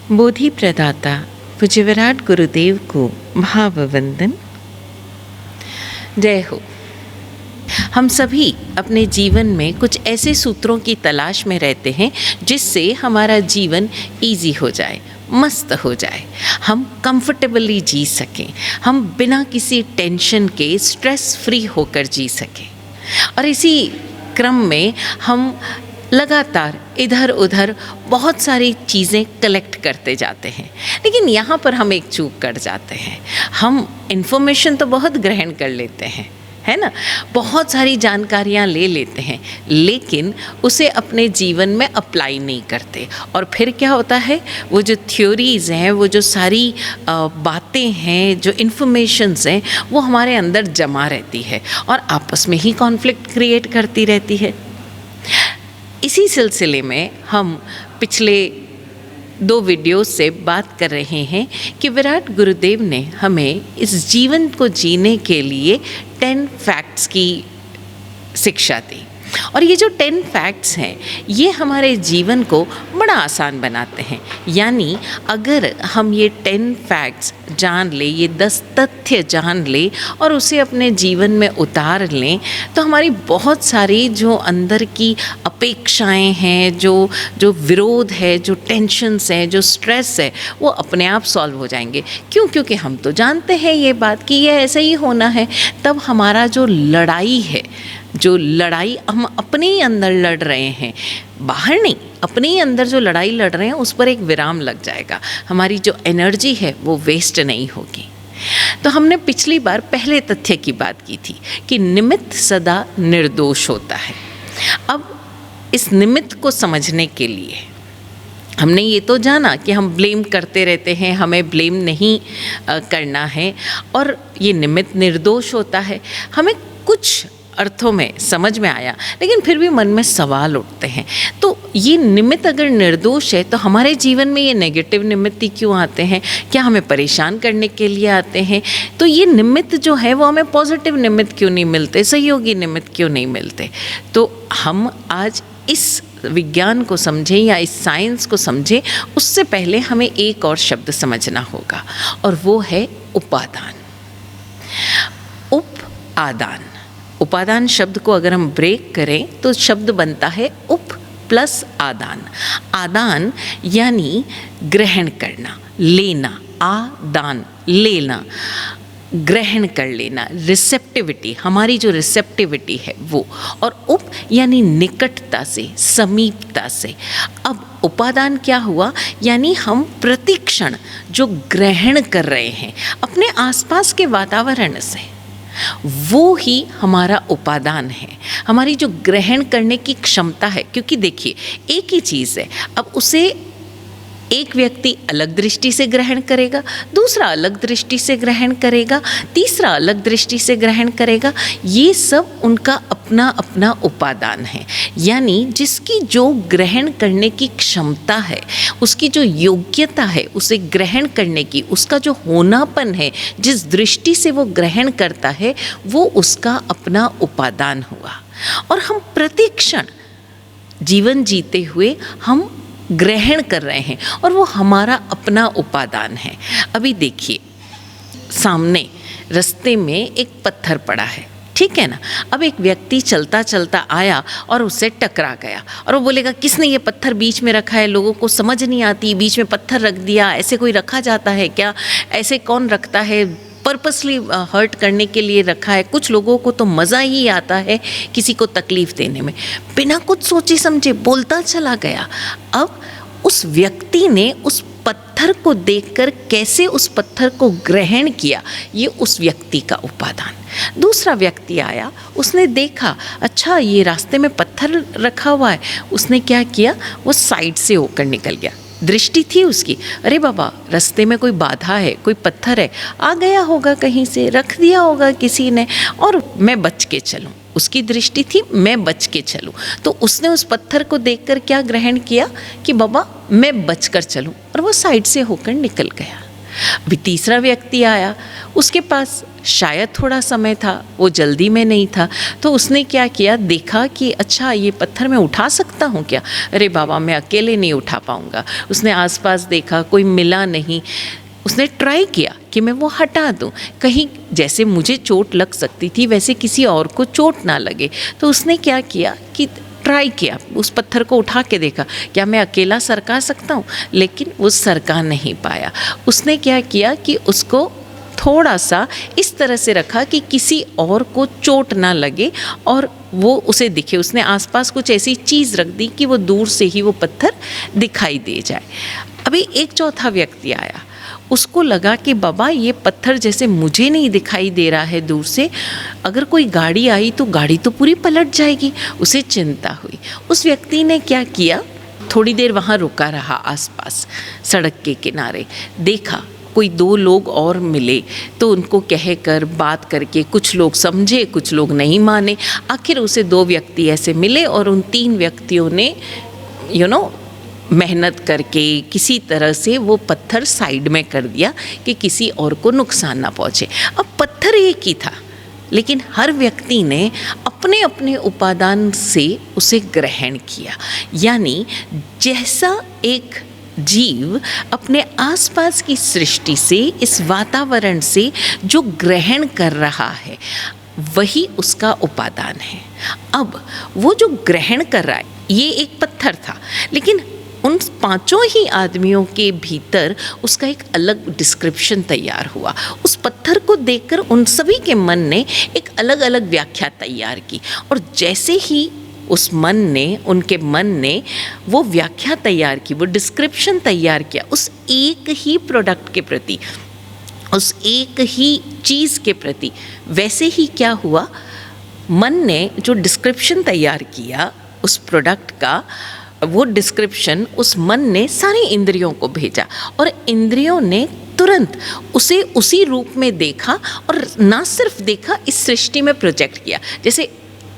बोधि प्रदाता पूज्य विराट गुरुदेव को भाववंदन। जय हो। हम सभी अपने जीवन में कुछ ऐसे सूत्रों की तलाश में रहते हैं जिससे हमारा जीवन इजी हो जाए, मस्त हो जाए, हम कंफर्टेबली जी सकें, हम बिना किसी टेंशन के स्ट्रेस फ्री होकर जी सकें। और इसी क्रम में हम लगातार इधर उधर बहुत सारी चीज़ें कलेक्ट करते जाते हैं, लेकिन यहाँ पर हम एक चूक कर जाते हैं। हम इन्फॉर्मेशन तो बहुत ग्रहण कर लेते हैं, है ना, बहुत सारी जानकारियाँ ले लेते हैं, लेकिन उसे अपने जीवन में अप्लाई नहीं करते। और फिर क्या होता है, वो जो थ्योरीज़ हैं, वो जो सारी बातें हैं, जो इन्फॉर्मेशंस हैं, वो हमारे अंदर जमा रहती है और आपस में ही कॉन्फ्लिक्ट क्रिएट करती रहती है। इसी सिलसिले में हम पिछले 2 वीडियोस से बात कर रहे हैं कि विराट गुरुदेव ने हमें इस जीवन को जीने के लिए 10 फैक्ट्स की शिक्षा दी। और ये जो 10 फैक्ट्स हैं, ये हमारे जीवन को बड़ा आसान बनाते हैं। यानी अगर हम ये 10 फैक्ट्स जान लें, ये 10 तथ्य जान लें और उसे अपने जीवन में उतार लें, तो हमारी बहुत सारी जो अंदर की अपेक्षाएं हैं, जो विरोध है, जो टेंशन्स हैं, जो स्ट्रेस है, वो अपने आप सॉल्व हो जाएंगे। क्यों? क्योंकि हम तो जानते हैं ये बात कि ये ऐसा ही होना है। तब हमारा जो लड़ाई है, जो लड़ाई हम अपने ही अंदर लड़ रहे हैं, बाहर नहीं, अपने ही अंदर जो लड़ाई लड़ रहे हैं, उस पर एक विराम लग जाएगा। हमारी जो एनर्जी है वो वेस्ट नहीं होगी। तो हमने पिछली बार पहले तथ्य की बात की थी कि निमित्त सदा निर्दोष होता है। अब इस निमित्त को समझने के लिए हमने ये तो जाना कि हम ब्लेम करते रहते हैं, हमें ब्लेम नहीं करना है, और ये निमित्त निर्दोष होता है। हमें कुछ अर्थों में समझ में आया, लेकिन फिर भी मन में सवाल उठते हैं। तो ये निमित्त अगर निर्दोष है, तो हमारे जीवन में ये नेगेटिव निमित्त ही क्यों आते हैं? क्या हमें परेशान करने के लिए आते हैं? तो ये निमित्त जो है वो हमें पॉजिटिव निमित्त क्यों नहीं मिलते, सहयोगी निमित्त क्यों नहीं मिलते? तो हम आज इस विज्ञान को समझें या इस साइंस को समझें, उससे पहले हमें एक और शब्द समझना होगा, और वो है उपादान। उपादान, उपादान शब्द को अगर हम ब्रेक करें तो शब्द बनता है उप प्लस आदान। आदान यानी ग्रहण करना, लेना, आदान लेना, ग्रहण कर लेना, रिसेप्टिविटी, हमारी जो रिसेप्टिविटी है वो, और उप यानी निकटता से, समीपता से। अब उपादान क्या हुआ? यानी हम प्रतिक्षण जो ग्रहण कर रहे हैं अपने आसपास के वातावरण से, वो ही हमारा उपादान है, हमारी जो ग्रहण करने की क्षमता है। क्योंकि देखिए, एक ही चीज़ है, अब उसे एक व्यक्ति अलग दृष्टि से ग्रहण करेगा, दूसरा अलग दृष्टि से ग्रहण करेगा, तीसरा अलग दृष्टि से ग्रहण करेगा। ये सब उनका अपना अपना उपादान है। यानी जिसकी जो ग्रहण करने की क्षमता है, उसकी जो योग्यता है उसे ग्रहण करने की, उसका जो होनापन है, जिस दृष्टि से वो ग्रहण करता है, वो उसका अपना उपादान हुआ। और हम प्रतिक्षण जीवन जीते हुए हम ग्रहण कर रहे हैं, और वो हमारा अपना उपादान है। अभी देखिए, सामने रास्ते में एक पत्थर पड़ा है, ठीक है ना। अब एक व्यक्ति चलता चलता आया और उससे टकरा गया, और वो बोलेगा किसने ये पत्थर बीच में रखा है, लोगों को समझ नहीं आती, बीच में पत्थर रख दिया, ऐसे कोई रखा जाता है क्या, ऐसे कौन रखता है, पर्पसली हर्ट करने के लिए रखा है। कुछ लोगों को तो मज़ा ही आता है किसी को तकलीफ़ देने में। बिना कुछ सोचे समझे बोलता चला गया। अब उस व्यक्ति ने उस पत्थर को देखकर कैसे उस पत्थर को ग्रहण किया, ये उस व्यक्ति का उपादान। दूसरा व्यक्ति आया, उसने देखा अच्छा ये रास्ते में पत्थर रखा हुआ है, उसने क्या किया, वो साइड से होकर निकल गया। दृष्टि थी उसकी, अरे बाबा रास्ते में कोई बाधा है, कोई पत्थर है, आ गया होगा कहीं से, रख दिया होगा किसी ने, और मैं बच के चलूँ। उसकी दृष्टि थी मैं बच के चलूँ, तो उसने उस पत्थर को देखकर क्या ग्रहण किया कि बाबा मैं बचकर चलूँ, और वो साइड से होकर निकल गया। अभी तीसरा व्यक्ति आया, उसके पास शायद थोड़ा समय था, वो जल्दी में नहीं था, तो उसने क्या किया, देखा कि अच्छा ये पत्थर मैं उठा सकता हूँ क्या, अरे बाबा मैं अकेले नहीं उठा पाऊँगा। उसने आसपास देखा, कोई मिला नहीं, उसने ट्राई किया कि मैं वो हटा दूं, कहीं जैसे मुझे चोट लग सकती थी वैसे किसी और को चोट ना लगे। तो उसने क्या किया कि ट्राई किया, उस पत्थर को उठा के देखा क्या मैं अकेला सरका सकता हूँ, लेकिन वो सरका नहीं पाया। उसने क्या किया कि उसको थोड़ा सा इस तरह से रखा कि किसी और को चोट ना लगे और वो उसे दिखे। उसने आसपास कुछ ऐसी चीज़ रख दी कि वो दूर से ही वो पत्थर दिखाई दे जाए। अभी एक चौथा व्यक्ति आया, उसको लगा कि बाबा ये पत्थर जैसे मुझे नहीं दिखाई दे रहा है दूर से, अगर कोई गाड़ी आई तो गाड़ी तो पूरी पलट जाएगी। उसे चिंता हुई। उस व्यक्ति ने क्या किया, थोड़ी देर वहाँ रुका रहा, आसपास सड़क के किनारे देखा कोई 2 लोग और मिले तो उनको कह कर बात करके, कुछ लोग समझे कुछ लोग नहीं माने, आखिर उसे 2 व्यक्ति ऐसे मिले और उन 3 व्यक्तियों ने मेहनत करके किसी तरह से वो पत्थर साइड में कर दिया कि किसी और को नुकसान ना पहुँचे। अब पत्थर एक ही था, लेकिन हर व्यक्ति ने अपने अपने उपादान से उसे ग्रहण किया। यानी जैसा एक जीव अपने आसपास की सृष्टि से, इस वातावरण से जो ग्रहण कर रहा है, वही उसका उपादान है। अब वो जो ग्रहण कर रहा है, ये एक पत्थर था, लेकिन उन 5 ही आदमियों के भीतर उसका एक अलग डिस्क्रिप्शन तैयार हुआ। उस पत्थर को देखकर उन सभी के मन ने एक अलग अलग व्याख्या तैयार की, और जैसे ही उस उनके मन ने वो व्याख्या तैयार की, वो डिस्क्रिप्शन तैयार किया उस एक ही प्रोडक्ट के प्रति, उस एक ही चीज़ के प्रति, वैसे ही क्या हुआ, मन ने जो डिस्क्रिप्शन तैयार किया उस प्रोडक्ट का, वो डिस्क्रिप्शन उस मन ने सारी इंद्रियों को भेजा, और इंद्रियों ने तुरंत उसे उसी रूप में देखा, और ना सिर्फ देखा, इस सृष्टि में प्रोजेक्ट किया। जैसे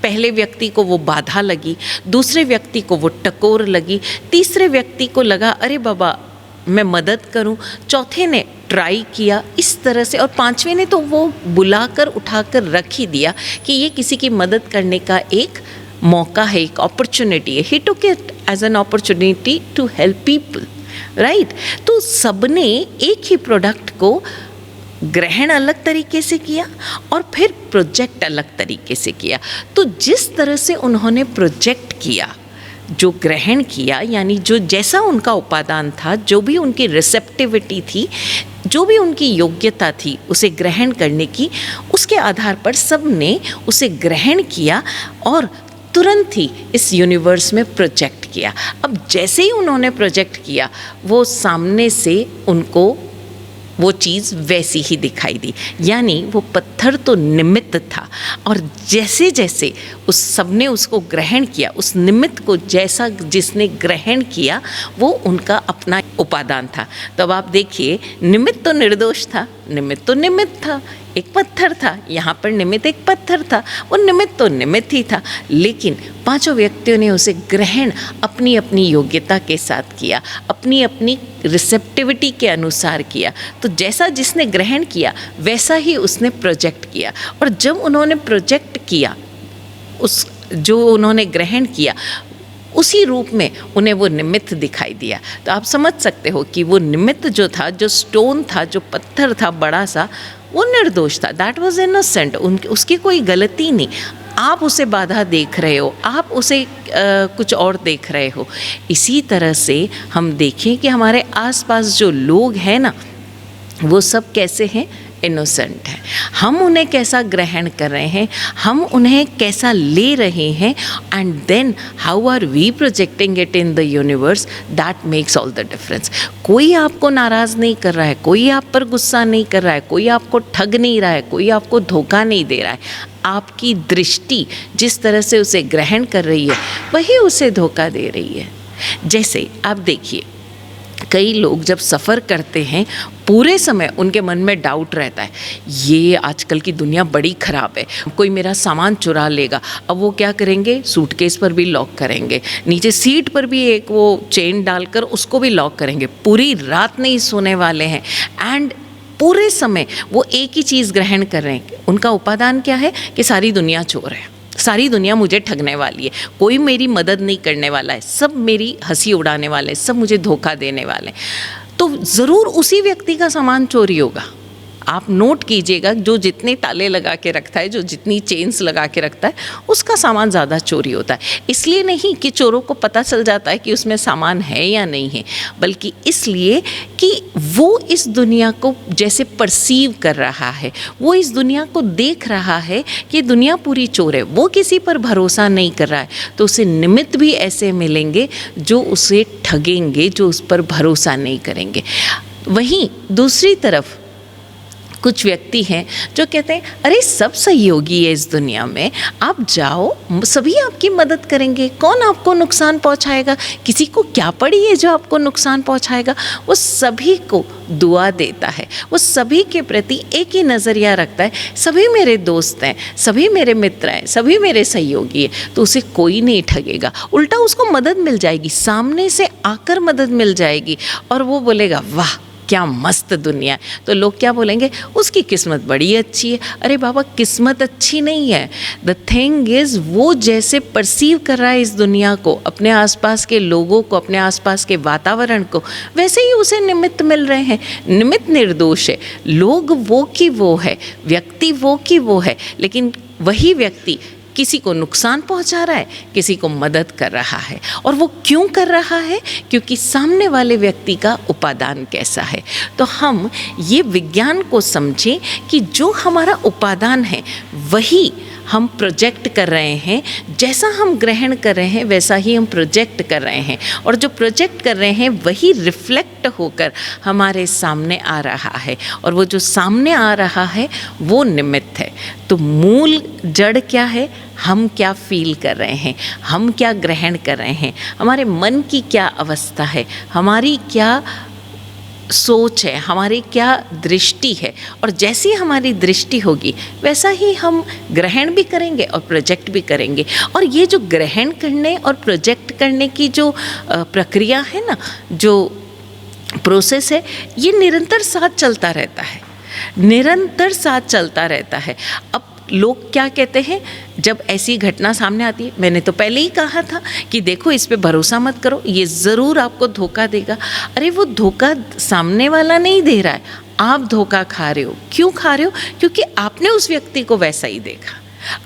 पहले व्यक्ति को वो बाधा लगी, दूसरे व्यक्ति को वो टकोर लगी, तीसरे व्यक्ति को लगा अरे बाबा मैं मदद करूं, चौथे ने ट्राई किया इस तरह से, और 5वें ने तो वो बुलाकर उठाकर रख ही दिया कि ये किसी की मदद करने का एक मौका है, एक अपॉर्चुनिटी है। He took it as an opportunity to help people, right. तो सबने एक ही प्रोडक्ट को ग्रहण अलग तरीके से किया और फिर प्रोजेक्ट अलग तरीके से किया। तो जिस तरह से उन्होंने प्रोजेक्ट किया, जो ग्रहण किया, यानी जो जैसा उनका उपादान था, जो भी उनकी रिसेप्टिविटी थी, जो भी उनकी योग्यता थी उसे ग्रहण करने की, उसके आधार पर सब ने उसे ग्रहण किया और तुरंत ही इस यूनिवर्स में प्रोजेक्ट किया। अब जैसे ही उन्होंने प्रोजेक्ट किया, वो सामने से उनको वो चीज़ वैसी ही दिखाई दी। यानी वो पत्थर तो निमित्त था, और जैसे जैसे उस सबने उसको ग्रहण किया, उस निमित्त को जैसा जिसने ग्रहण किया, वो उनका अपना उपादान था। तो अब आप देखिए, निमित्त तो निर्दोष था, निमित्त तो निमित्त था, एक पत्थर था, यहाँ पर निमित्त एक पत्थर था, वो निमित्त तो निमित्त ही था, लेकिन 5 व्यक्तियों ने उसे ग्रहण अपनी अपनी योग्यता के साथ किया, अपनी अपनी रिसेप्टिविटी के अनुसार किया। तो जैसा जिसने ग्रहण किया वैसा ही उसने प्रोजेक्ट किया, और जब उन्होंने प्रोजेक्ट किया, उस जो उन्होंने ग्रहण किया उसी रूप में उन्हें वो निमित्त दिखाई दिया। तो आप समझ सकते हो कि वो निमित्त जो था, जो स्टोन था, जो पत्थर था बड़ा सा, वो निर्दोष था, दैट वॉज इनोसेंट, उसकी कोई गलती नहीं। आप उसे बाधा देख रहे हो, आप उसे कुछ और देख रहे हो। इसी तरह से हम देखें कि हमारे आसपास जो लोग हैं ना, वो सब कैसे हैं, इनोसेंट है। हम उन्हें कैसा ग्रहण कर रहे हैं, हम उन्हें कैसा ले रहे हैं, and then how are we projecting it in the universe, that makes all the difference. कोई आपको नाराज़ नहीं कर रहा है, कोई आप पर गुस्सा नहीं कर रहा है, कोई आपको ठग नहीं रहा है, कोई आपको धोखा नहीं दे रहा है। आपकी दृष्टि जिस तरह से उसे ग्रहण कर रही है, वही उसे धोखा दे रही है। जैसे आप देखिए, कई लोग जब सफ़र करते हैं, पूरे समय उनके मन में डाउट रहता है, ये आजकल की दुनिया बड़ी ख़राब है, कोई मेरा सामान चुरा लेगा। अब वो क्या करेंगे, सूटकेस पर भी लॉक करेंगे, नीचे सीट पर भी एक वो चेन डालकर उसको भी लॉक करेंगे, पूरी रात नहीं सोने वाले हैं। एंड पूरे समय वो एक ही चीज़ ग्रहण कर रहे हैं। उनका उपादान क्या है कि सारी दुनिया चोर है, सारी दुनिया मुझे ठगने वाली है, कोई मेरी मदद नहीं करने वाला है, सब मेरी हंसी उड़ाने वाले, सब मुझे धोखा देने वाले, तो ज़रूर उसी व्यक्ति का सामान चोरी होगा। आप नोट कीजिएगा, जो जितने ताले लगा के रखता है, जो जितनी चेन्स लगा के रखता है, उसका सामान ज़्यादा चोरी होता है। इसलिए नहीं कि चोरों को पता चल जाता है कि उसमें सामान है या नहीं है, बल्कि इसलिए कि वो इस दुनिया को जैसे परसीव कर रहा है, वो इस दुनिया को देख रहा है कि दुनिया पूरी चोर है, वो किसी पर भरोसा नहीं कर रहा है, तो उसे निमित्त भी ऐसे मिलेंगे जो उसे ठगेंगे, जो उस पर भरोसा नहीं करेंगे। वहीं दूसरी तरफ कुछ व्यक्ति हैं जो कहते हैं अरे सब सहयोगी है इस दुनिया में, आप जाओ, सभी आपकी मदद करेंगे, कौन आपको नुकसान पहुंचाएगा, किसी को क्या पड़ी है जो आपको नुकसान पहुंचाएगा। वो सभी को दुआ देता है, वो सभी के प्रति एक ही नज़रिया रखता है, सभी मेरे दोस्त हैं, सभी मेरे मित्र हैं, सभी मेरे सहयोगी हैं, तो उसे कोई नहीं ठगेगा। उल्टा उसको मदद मिल जाएगी, सामने से आकर मदद मिल जाएगी, और वो बोलेगा वाह क्या मस्त दुनिया है। तो लोग क्या बोलेंगे, उसकी किस्मत बड़ी अच्छी है। अरे बाबा, किस्मत अच्छी नहीं है, द थिंग इज़ वो जैसे परसीव कर रहा है इस दुनिया को, अपने आसपास के लोगों को, अपने आसपास के वातावरण को, वैसे ही उसे निमित्त मिल रहे हैं। निमित्त निर्दोष है, लोग वो की वो है, व्यक्ति वो की वो है, लेकिन वही व्यक्ति किसी को नुकसान पहुंचा रहा है, किसी को मदद कर रहा है। और वो क्यों कर रहा है? क्योंकि सामने वाले व्यक्ति का उपादान कैसा है। तो हम ये विज्ञान को समझें कि जो हमारा उपादान है वही हम प्रोजेक्ट कर रहे हैं, जैसा हम ग्रहण कर रहे हैं वैसा ही हम प्रोजेक्ट कर रहे हैं, और जो प्रोजेक्ट कर रहे हैं वही रिफ्लेक्ट होकर हमारे सामने आ रहा है, और वो जो सामने आ रहा है वो निमित्त है। तो मूल जड़ क्या है? हम क्या फील कर रहे हैं, हम क्या ग्रहण कर रहे हैं, हमारे मन की क्या अवस्था है, हमारी क्या सोच है, हमारी क्या दृष्टि है, और जैसी हमारी दृष्टि होगी वैसा ही हम ग्रहण भी करेंगे और प्रोजेक्ट भी करेंगे। और ये जो ग्रहण करने और प्रोजेक्ट करने की जो प्रक्रिया है ना, जो प्रोसेस है, ये निरंतर साथ चलता रहता है, निरंतर साथ चलता रहता है। अब लोग क्या कहते हैं जब ऐसी घटना सामने आती है, मैंने तो पहले ही कहा था कि देखो इस पे भरोसा मत करो, ये ज़रूर आपको धोखा देगा। अरे वो धोखा सामने वाला नहीं दे रहा है, आप धोखा खा रहे हो। क्यों खा रहे हो? क्योंकि आपने उस व्यक्ति को वैसा ही देखा,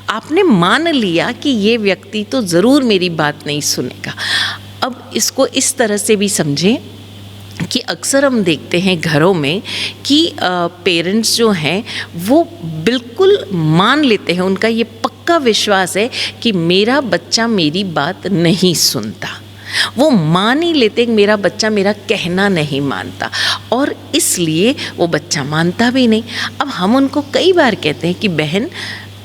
आपने मान लिया कि ये व्यक्ति तो ज़रूर मेरी बात नहीं सुनेगा। अब इसको इस तरह से भी समझें कि अक्सर हम देखते हैं घरों में कि पेरेंट्स जो हैं वो बिल्कुल मान लेते हैं, उनका ये पक्का विश्वास है कि मेरा बच्चा मेरी बात नहीं सुनता। वो मान ही लेते हैं कि मेरा बच्चा मेरा कहना नहीं मानता, और इसलिए वो बच्चा मानता भी नहीं। अब हम उनको कई बार कहते हैं कि बहन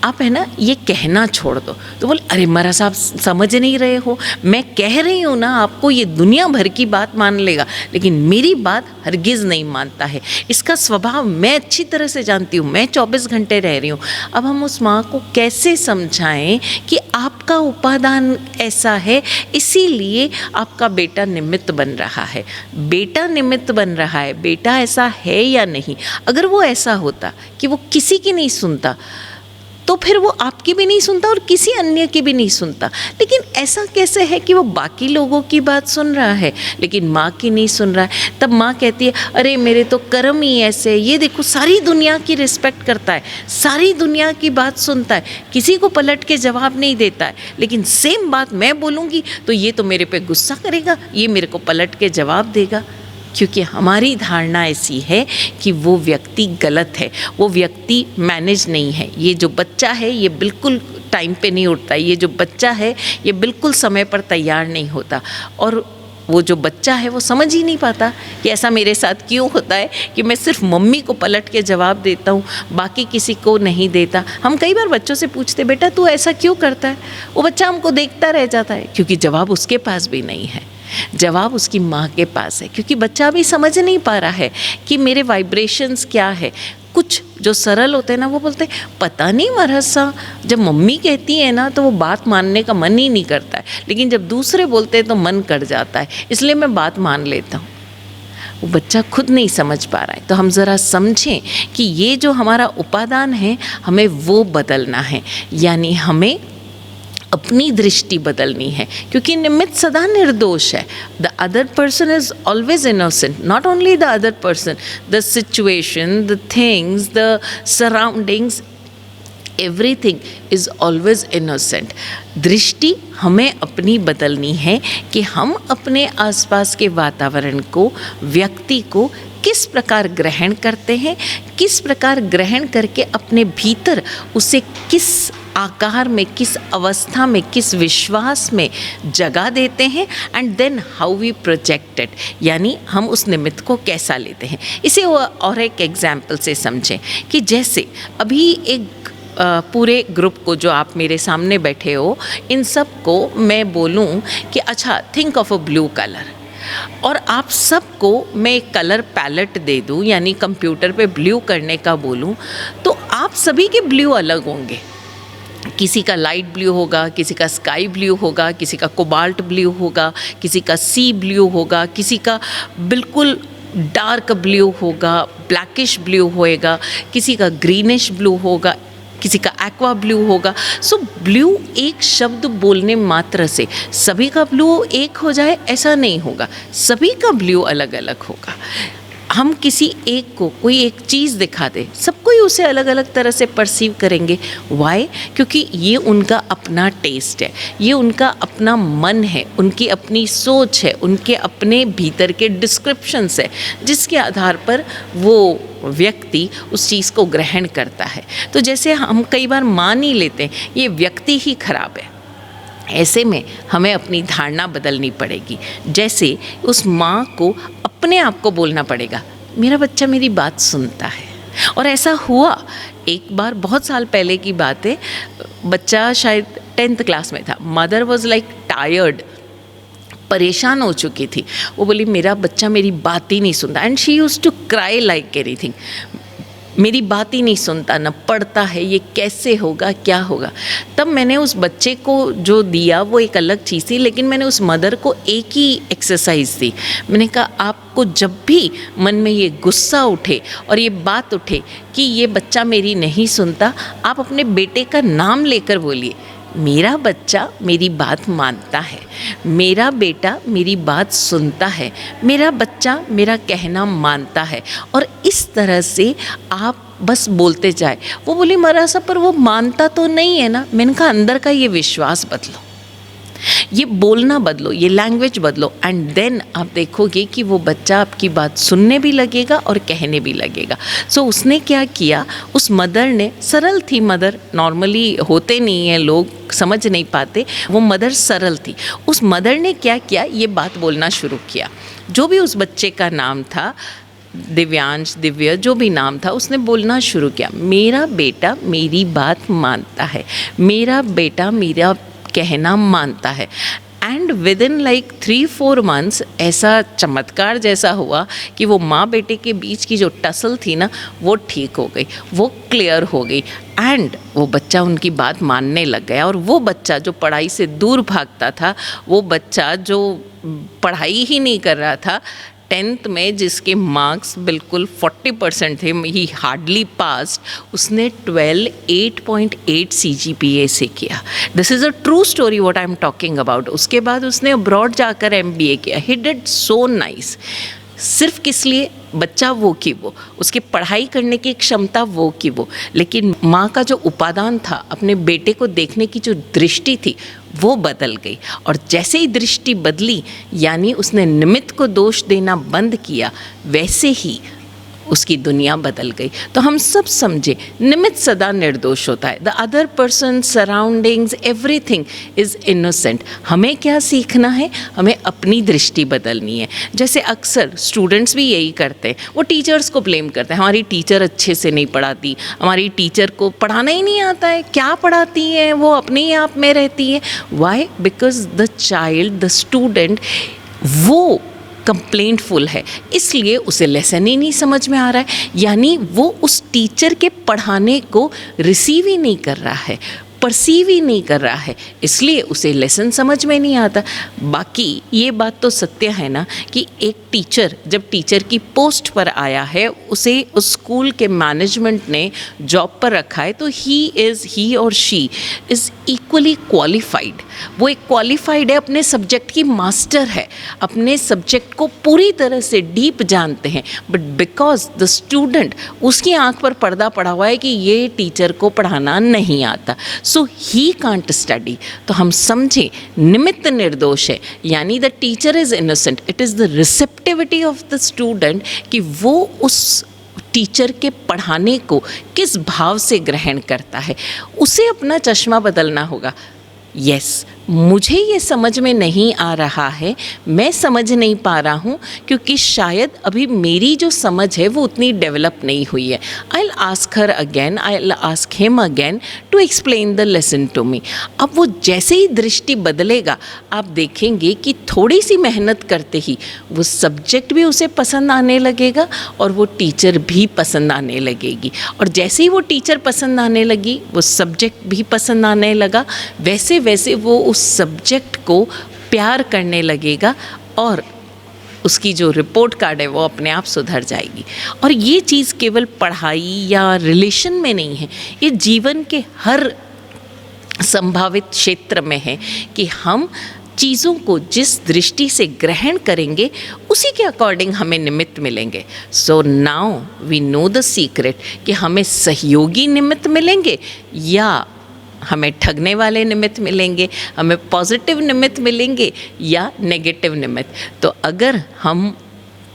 आप है ना ये कहना छोड़ दो, तो बोल अरे महाराज साहब समझ नहीं रहे हो, मैं कह रही हूँ ना आपको, ये दुनिया भर की बात मान लेगा लेकिन मेरी बात हरगिज़ नहीं मानता है। इसका स्वभाव मैं अच्छी तरह से जानती हूँ, मैं 24 घंटे रह रही हूँ। अब हम उस माँ को कैसे समझाएं कि आपका उपादान ऐसा है, इसीलिए आपका बेटा निमित्त बन रहा है। बेटा निमित्त बन रहा है, बेटा ऐसा है या नहीं। अगर वो ऐसा होता कि वो किसी की नहीं सुनता, तो फिर वो आपकी भी नहीं सुनता और किसी अन्य की भी नहीं सुनता। लेकिन ऐसा कैसे है कि वो बाकी लोगों की बात सुन रहा है लेकिन माँ की नहीं सुन रहा है? तब माँ कहती है अरे मेरे तो कर्म ही ऐसे, ये देखो सारी दुनिया की रिस्पेक्ट करता है, सारी दुनिया की बात सुनता है, किसी को पलट के जवाब नहीं देता है, लेकिन सेम बात मैं बोलूँगी तो ये तो मेरे पे गुस्सा करेगा, ये मेरे को पलट के जवाब देगा। क्योंकि हमारी धारणा ऐसी है कि वो व्यक्ति गलत है, वो व्यक्ति मैनेज नहीं है। ये जो बच्चा है ये बिल्कुल टाइम पे नहीं उठता, ये जो बच्चा है ये बिल्कुल समय पर तैयार नहीं होता, और वो जो बच्चा है वो समझ ही नहीं पाता कि ऐसा मेरे साथ क्यों होता है कि मैं सिर्फ मम्मी को पलट के जवाब देता हूँ, बाकी किसी को नहीं देता। हम कई बार बच्चों से पूछते बेटा तू ऐसा क्यों करता है, वो बच्चा हमको देखता रह जाता है, क्योंकि जवाब उसके पास भी नहीं है, जवाब उसकी माँ के पास है। क्योंकि बच्चा अभी समझ नहीं पा रहा है कि मेरे वाइब्रेशंस क्या है। कुछ जो सरल होते हैं ना वो बोलते हैं पता नहीं महाराज सा, जब मम्मी कहती है ना तो वो बात मानने का मन ही नहीं करता है, लेकिन जब दूसरे बोलते हैं तो मन कर जाता है, इसलिए मैं बात मान लेता हूँ। वो बच्चा खुद नहीं समझ पा रहा है। तो हम ज़रा समझें कि ये जो हमारा उपादान है हमें वो बदलना है, यानी हमें अपनी दृष्टि बदलनी है, क्योंकि निमित्त सदा निर्दोष है। The other person is always innocent, not only the other person, the situation, the things, the surroundings, everything is always innocent. दृष्टि हमें अपनी बदलनी है कि हम अपने आसपास के वातावरण को, व्यक्ति को किस प्रकार ग्रहण करते हैं, किस प्रकार ग्रहण करके अपने भीतर उसे किस आकार में, किस अवस्था में, किस विश्वास में जगा देते हैं, and then how we project it, यानी हम उस निमित्त को कैसा लेते हैं। इसे और एक एग्जाम्पल से समझें कि जैसे अभी एक पूरे ग्रुप को, जो आप मेरे सामने बैठे हो, इन सब को मैं बोलूं कि अच्छा think of a blue colour, और आप सबको मैं एक कलर पैलेट दे दूं, यानी कंप्यूटर पे ब्लू करने का बोलूं, तो आप सभी के ब्लू अलग होंगे। किसी का लाइट ब्लू होगा, किसी का स्काई ब्लू होगा, किसी का कोबाल्ट ब्लू होगा, किसी का सी ब्लू होगा, किसी का बिल्कुल डार्क ब्लू होगा, ब्लैकिश ब्लू होएगा, किसी का ग्रीनिश ब्लू होगा, किसी का एक्वा ब्लू होगा। सो ब्लू एक शब्द बोलने मात्र से सभी का ब्लू एक हो जाए ऐसा नहीं होगा, सभी का ब्लू अलग अलग होगा। हम किसी एक को कोई एक चीज़ दिखा दे, सब कोई उसे अलग अलग तरह से परसीव करेंगे। वाई? क्योंकि ये उनका अपना टेस्ट है, ये उनका अपना मन है, उनकी अपनी सोच है, उनके अपने भीतर के डिस्क्रिप्शंस है, जिसके आधार पर वो व्यक्ति उस चीज़ को ग्रहण करता है। तो जैसे हम कई बार मान ही लेते हैं ये व्यक्ति ही खराब है, ऐसे में हमें अपनी धारणा बदलनी पड़ेगी। जैसे उस माँ को अपने आप को बोलना पड़ेगा, मेरा बच्चा मेरी बात सुनता है। और ऐसा हुआ एक बार, बहुत साल पहले की बात है, बच्चा शायद 10th क्लास में था। मदर वॉज लाइक टायर्ड, परेशान हो चुकी थी। वो बोली मेरा बच्चा मेरी बात ही नहीं सुनता, and she used to cry like anything. मेरी बात ही नहीं सुनता, न पढ़ता है, ये कैसे होगा, क्या होगा। तब मैंने उस बच्चे को जो दिया वो एक अलग चीज़ थी, लेकिन मैंने उस मदर को एक ही एक्सरसाइज दी। मैंने कहा आपको जब भी मन में ये गुस्सा उठे और ये बात उठे कि ये बच्चा मेरी नहीं सुनता, आप अपने बेटे का नाम लेकर बोलिए, मेरा बच्चा मेरी बात मानता है, मेरा बेटा मेरी बात सुनता है, मेरा बच्चा मेरा कहना मानता है। और इस तरह से आप बस बोलते जाए। वो बोली मरा सा पर वो मानता तो नहीं है ना। मैंने कहा अंदर का ये विश्वास बदलो, ये बोलना बदलो, ये लैंग्वेज बदलो, एंड देन आप देखोगे कि वो बच्चा आपकी बात सुनने भी लगेगा और कहने भी लगेगा। सो उसने क्या किया, उस मदर ने, सरल थी मदर, नॉर्मली होते नहीं हैं लोग, समझ नहीं पाते, वो मदर सरल थी। उस मदर ने क्या किया, ये बात बोलना शुरू किया। जो भी उस बच्चे का नाम था, दिव्यांश, दिव्य, जो भी नाम था, उसने बोलना शुरू किया, मेरा बेटा मेरी बात मानता है, मेरा बेटा मेरा कहना मानता है। And with in like 3-4 months ऐसा चमत्कार जैसा हुआ कि वो माँ बेटे के बीच की जो टसल थी ना, वो ठीक हो गई, वो क्लियर हो गई, एंड वो बच्चा उनकी बात मानने लग गया। और वो बच्चा जो पढ़ाई से दूर भागता था, वो बच्चा जो पढ़ाई ही नहीं कर रहा था, 10th में जिसके मार्क्स बिल्कुल 40% थे, ही हार्डली पास्ड, उसने 12 8.8 CGPA से किया। This is a true story what I am talking about. उसके बाद उसने अब्रॉड जाकर MBA किया। He did so nice. सिर्फ किस लिए? बच्चा वो की वो, उसके पढ़ाई करने की क्षमता वो की वो, लेकिन माँ का जो उपादान था, अपने बेटे को देखने की जो दृष्टि थी, वो बदल गई। और जैसे ही दृष्टि बदली, यानी उसने निमित्त को दोष देना बंद किया, वैसे ही उसकी दुनिया बदल गई। तो हम सब समझे, निमित्त सदा निर्दोष होता है। The other person, surroundings, everything is innocent. हमें क्या सीखना है? हमें अपनी दृष्टि बदलनी है। जैसे अक्सर स्टूडेंट्स भी यही करते हैं, वो टीचर्स को ब्लेम करते हैं, हमारी टीचर अच्छे से नहीं पढ़ाती, हमारी टीचर को पढ़ाना ही नहीं आता है, क्या पढ़ाती हैं वो, अपने ही आप में रहती है। Why? Because the child, the student, वो कंप्लेंटफुल है, इसलिए उसे लेसन ही नहीं समझ में आ रहा है, यानी वो उस टीचर के पढ़ाने को रिसीव ही नहीं कर रहा है, परसीव ही नहीं कर रहा है, इसलिए उसे लेसन समझ में नहीं आता। बाकी ये बात तो सत्य है ना कि एक टीचर जब टीचर की पोस्ट पर आया है, उसे उस स्कूल के मैनेजमेंट ने जॉब पर रखा है, तो ही और शी इज़ इक्वली क्वालिफाइड। वो एक क्वालिफाइड है, अपने सब्जेक्ट की मास्टर है, अपने सब्जेक्ट को पूरी तरह से डीप जानते हैं। बट बिकॉज द स्टूडेंट, उसकी आंख पर पर्दा पड़ा हुआ है कि ये टीचर को पढ़ाना नहीं आता, सो ही कांट स्टडी। तो हम समझें निमित्त निर्दोष है, यानी the teacher is innocent. It is the receptivity of the student कि वो उस टीचर के पढ़ाने को किस भाव से ग्रहण करता है, उसे अपना चश्मा बदलना होगा। यस, मुझे ये समझ में नहीं आ रहा है, मैं समझ नहीं पा रहा हूँ क्योंकि शायद अभी मेरी जो समझ है वो उतनी डेवलप नहीं हुई है। I will ask her again, I will ask him again to explain the lesson to me. अब वो जैसे ही दृष्टि बदलेगा, आप देखेंगे कि थोड़ी सी मेहनत करते ही वो सब्जेक्ट भी उसे पसंद आने लगेगा और वो टीचर भी पसंद आने लगेगी। और जैसे ही वो टीचर पसंद आने लगी, वो सब्जेक्ट भी पसंद आने लगा, वैसे वैसे वो उस सब्जेक्ट को प्यार करने लगेगा और उसकी जो रिपोर्ट कार्ड है वो अपने आप सुधर जाएगी। और ये चीज़ केवल पढ़ाई या रिलेशन में नहीं है, ये जीवन के हर संभावित क्षेत्र में है कि हम चीज़ों को जिस दृष्टि से ग्रहण करेंगे उसी के अकॉर्डिंग हमें निमित्त मिलेंगे। So now we know the secret कि हमें सहयोगी निमित्त मिलेंगे या हमें ठगने वाले निमित्त मिलेंगे, हमें पॉजिटिव निमित्त मिलेंगे या नेगेटिव निमित्त। तो अगर हम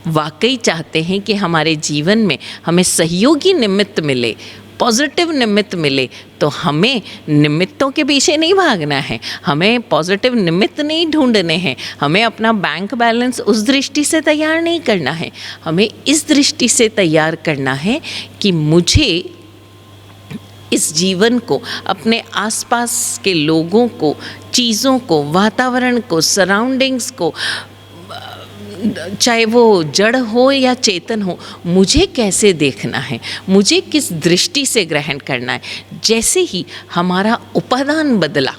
वाकई चाहते हैं कि हमारे जीवन में हमें सहयोगी निमित्त मिले, पॉजिटिव निमित्त मिले, तो हमें निमित्तों के पीछे नहीं भागना है, हमें पॉजिटिव निमित्त नहीं ढूंढने हैं, हमें अपना बैंक बैलेंस उस दृष्टि से तैयार नहीं करना है, हमें इस दृष्टि से तैयार करना है कि मुझे इस जीवन को, अपने आसपास के लोगों को, चीज़ों को, वातावरण को, सराउंडिंग्स को, चाहे वो जड़ हो या चेतन हो, मुझे कैसे देखना है, मुझे किस दृष्टि से ग्रहण करना है। जैसे ही हमारा उपादान बदला,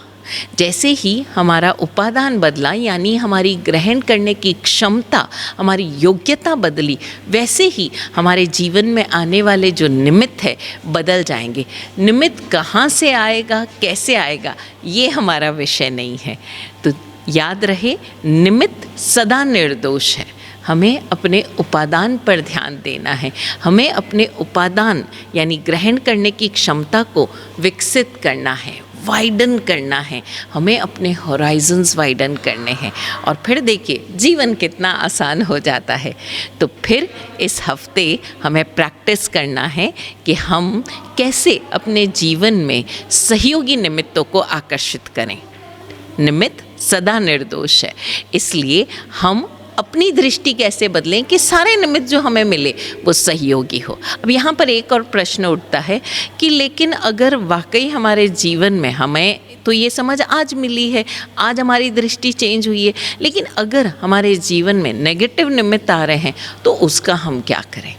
यानी हमारी ग्रहण करने की क्षमता, हमारी योग्यता बदली, वैसे ही हमारे जीवन में आने वाले जो निमित्त है बदल जाएंगे। निमित्त कहाँ से आएगा, कैसे आएगा, ये हमारा विषय नहीं है। तो याद रहे, निमित्त सदा निर्दोष है। हमें अपने उपादान पर ध्यान देना है, हमें अपने उपादान यानी ग्रहण करने की क्षमता को विकसित करना है, वाइडन करना है, हमें अपने होराइजन्स वाइडन करने हैं। और फिर देखिए जीवन कितना आसान हो जाता है। तो फिर इस हफ्ते हमें प्रैक्टिस करना है कि हम कैसे अपने जीवन में सहयोगी निमित्तों को आकर्षित करें। निमित्त सदा निर्दोष है, इसलिए हम अपनी दृष्टि कैसे बदलें कि सारे निमित्त जो हमें मिले वो सहयोगी हो। अब यहाँ पर एक और प्रश्न उठता है कि लेकिन अगर वाकई हमारे जीवन में हमें तो ये समझ आज मिली है, आज हमारी दृष्टि चेंज हुई है, लेकिन अगर हमारे जीवन में नेगेटिव निमित्त आ रहे हैं तो उसका हम क्या करें?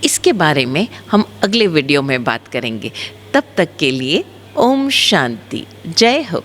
इसके बारे में हम अगले वीडियो में बात करेंगे। तब तक के लिए ओम शांति, जय हो।